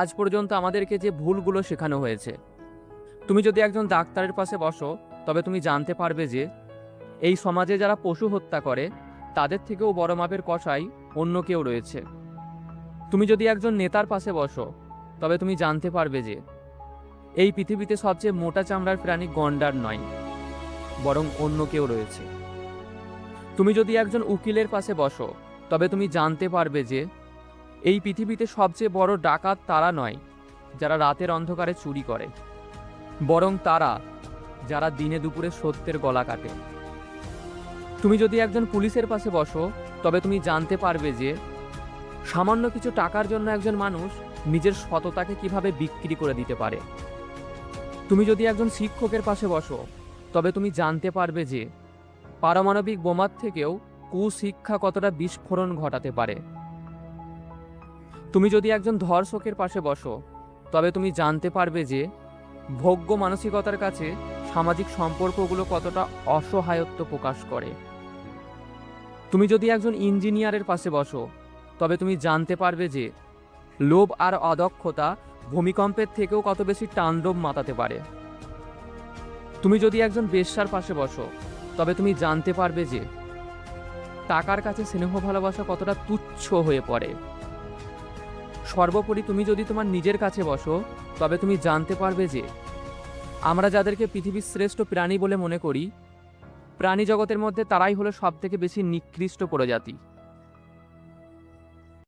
আজ পর্যন্ত আমাদেরকে যে ভুলগুলো শেখানো হয়েছে। তুমি যদি একজন ডাক্তারের পাশে বসো, তবে তুমি জানতে পারবে যে এই সমাজে যারা পশু হত্যা করে তাদের থেকেও বড় মাপের কসাই অন্য কেউ রয়েছে। তুমি যদি একজন নেতার পাশে বসো, তবে তুমি জানতে পারবে যে এই পৃথিবীতে সবচেয়ে মোটা চামড়ার প্রাণী গন্ডার নয়, বরং অন্য কেউ রয়েছে। তুমি যদি একজন উকিলের পাশে বসো, তবে তুমি জানতে পারবে যে এই পৃথিবীতে সবচেয়ে বড় ডাকাত তারা নয় যারা রাতের অন্ধকারে চুরি করে, বরং তারা যারা দিনে দুপুরে সত্যের গলা কাটে। তুমি যদি একজন পুলিশের পাশে বসো, তবে তুমি জানতে পারবে যে সামান্য কিছু টাকার জন্য একজন মানুষ নিজের সততাকে কিভাবে বিক্রি করে দিতে পারে। তুমি যদি একজন শিক্ষকের পাশে বসো, তবে তুমি জানতে পারবে যে পারমাণবিক বোমার থেকেও কুশিক্ষা কতটা বিস্ফোরণ ঘটাতে পারে। তুমি যদি একজন ধর্ষকের পাশে বসো, তবে তুমি জানতে পারবে যে ভোগ্য মানসিকতার কাছে সামাজিক সম্পর্কগুলো কতটা অসহায়ত্ব প্রকাশ করে। তুমি যদি একজন ইঞ্জিনিয়ারের পাশে বসো, তবে তুমি জানতে পারবে যে লোভ আর অদক্ষতা ভূমিকম্পের থেকেও কত বেশি তাণ্ডব মাতাতে পারে। তুমি যদি একজন বেশ্যার পাশে বসো, তবে তুমি জানতে পারবে যে টাকার কাছে স্নেহ ভালোবাসা কতটা তুচ্ছ হয়ে পড়ে। সর্বোপরি তুমি যদি তোমার নিজের কাছে বসো, তবে তুমি জানতে পারবে যে আমরা যাদেরকে পৃথিবীর শ্রেষ্ঠ প্রাণী বলে মনে করি, প্রাণী জগতের মধ্যে তারাই হলো সবথেকে বেশি নিকৃষ্ট প্রজাতি।